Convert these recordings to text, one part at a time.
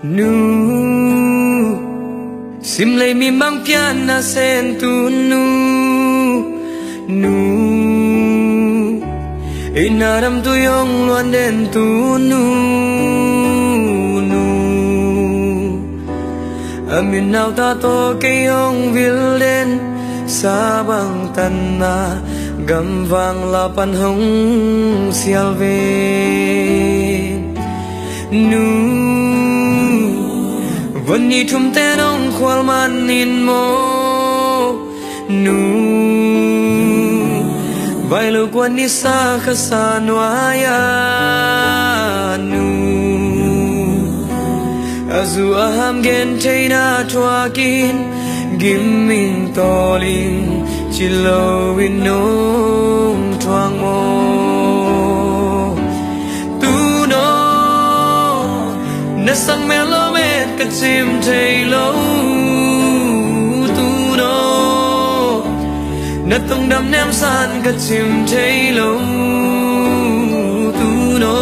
nu sim lay mi mang piana sen tu nu inaram tu yong luan den tu nu amin nào ta to cây hong vil den sa bang tan na gam vang la pan hong sial ve nu vẫn ni thum te dong khwal man in mo nu vai lo quan ni sa kha sa noaya nu azu aham gen teina twakin giming tolin chilo winong twang mo tu no na sang melo met ka chim thei lo tu no na tung đam nem san ka chim thei lo tu no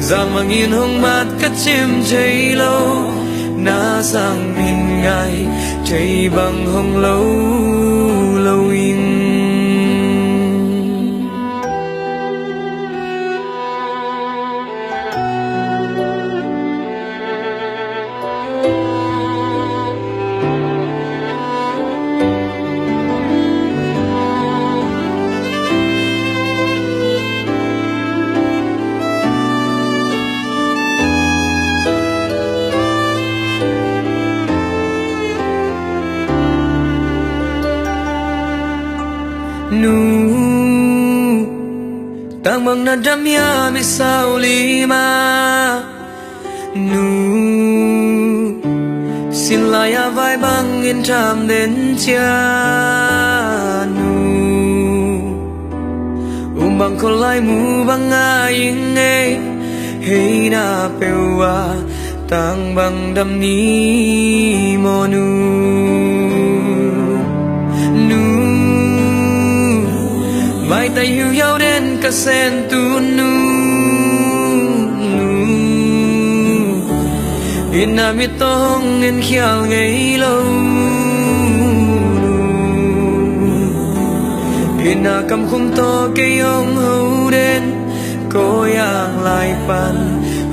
giang mang in hong mat ka chim thei lo na sang min ngai thei bằng hong lâu lâu in nu tang mang na damya mi sao lima nu xin lại a vai bang in tham đến cha nu bang khol lai mu bang a ing e hey na pewa tang bang dam ni mo nu mai tay hiu yau đến cả sen tu nu ina mi tong en khiao ngày lâu ina cầm khung to cây ông hậu đến cô yang lại pan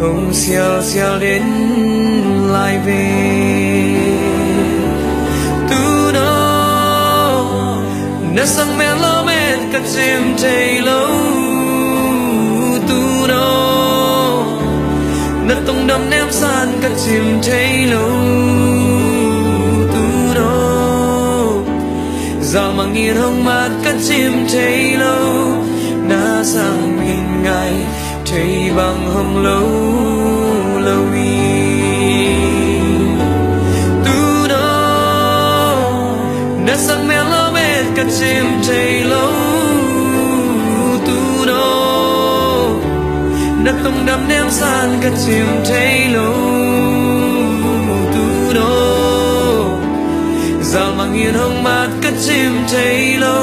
hồng xiao xiao đến lại về tu nó na sang mẹ lo mẹ ka chim thei lo tu no na tung đam nem san ka chim thei lo tu no giang mang in hong mat ka chim thei lo na sang min ngai thei bằng hong lâu lâu tu no na sang mẹ lo mẹ ka chim thei lo tu no na tung đam nem san ka chim thei lo tu no zal mang in hong mat ka chim thei lo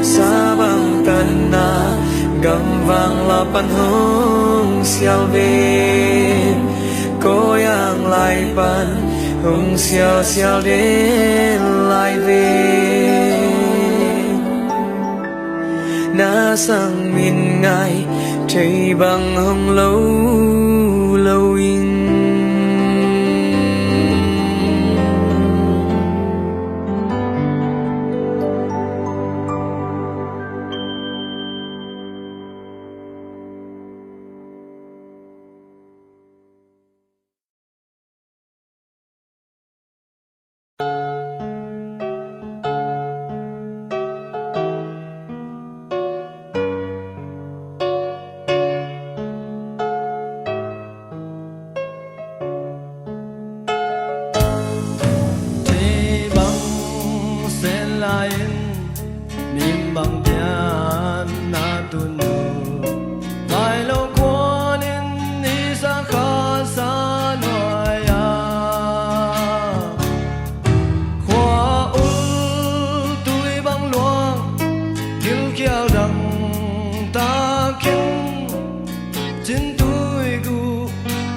sa bang tan na gam vang la pan hong sial ve ko yang lai pan hong sial sial đến lại về na sang min ngai thei bằng hong lâu lâu in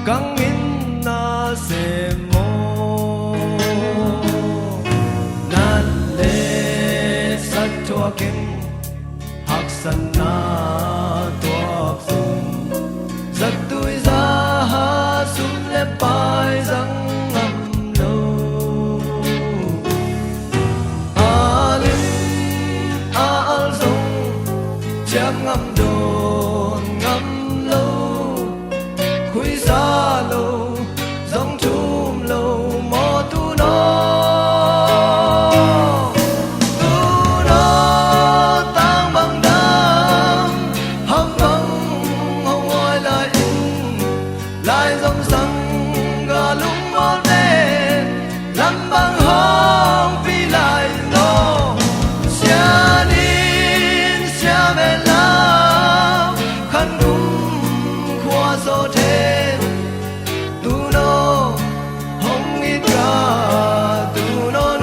Căng in khui xa lâu dòng chum lâu mò tu nó tang bằng đam hâm vắng hồng ngồi lại dòng sông gà lúng mò đê lắm bằng hông phi lại nó xa nín xa mẹ lao khăn cũng khoa số thế tu nó không ít cả tu nó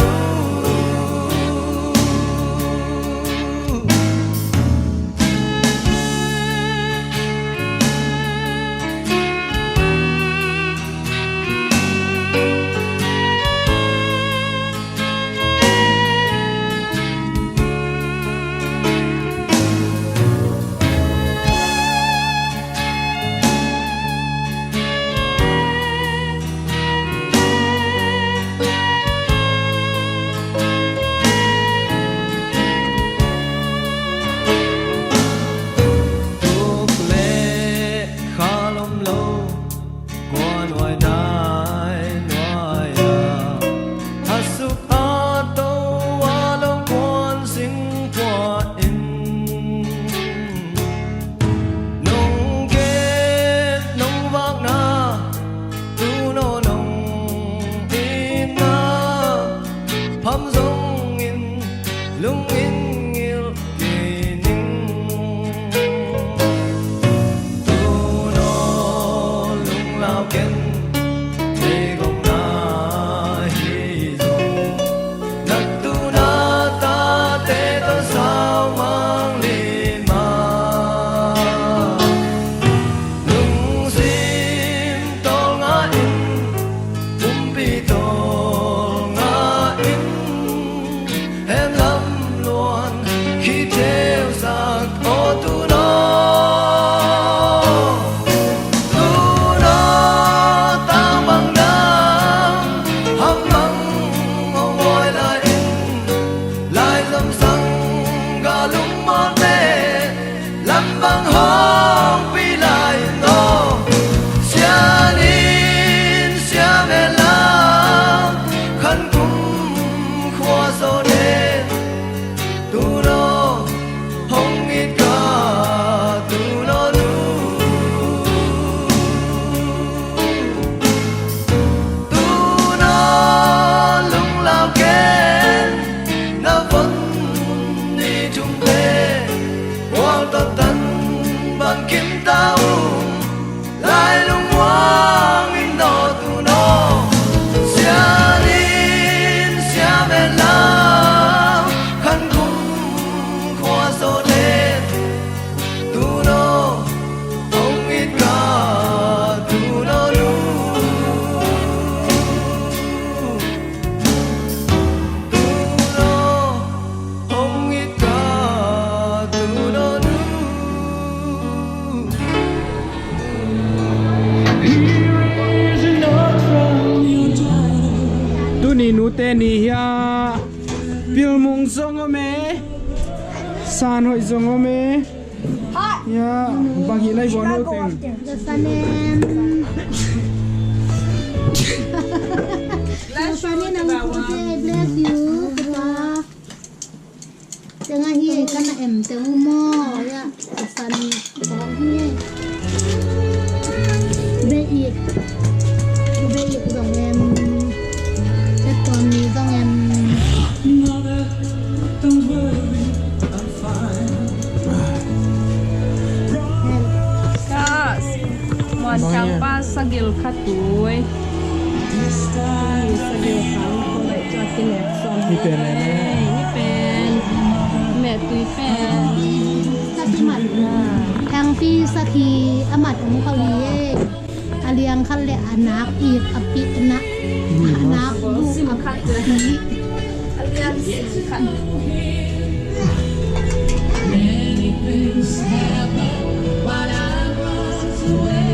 nu ni ya pil mung song me san hoi song me ya bagi lai bono teng The sanem. The sanem nang pute bless you. Tengah hiye kana em temu mo ya. The sanem bong hiye. Be dong em. Tết con ni dong em. Campa sagil khatui sagil kan ko lai cho tin son ni pen mẹ tui pen Saki mat kang pi saki amat ong khali aliang khal le anak ik api anak anak sim khat alian sim khat Many things happen while I was away.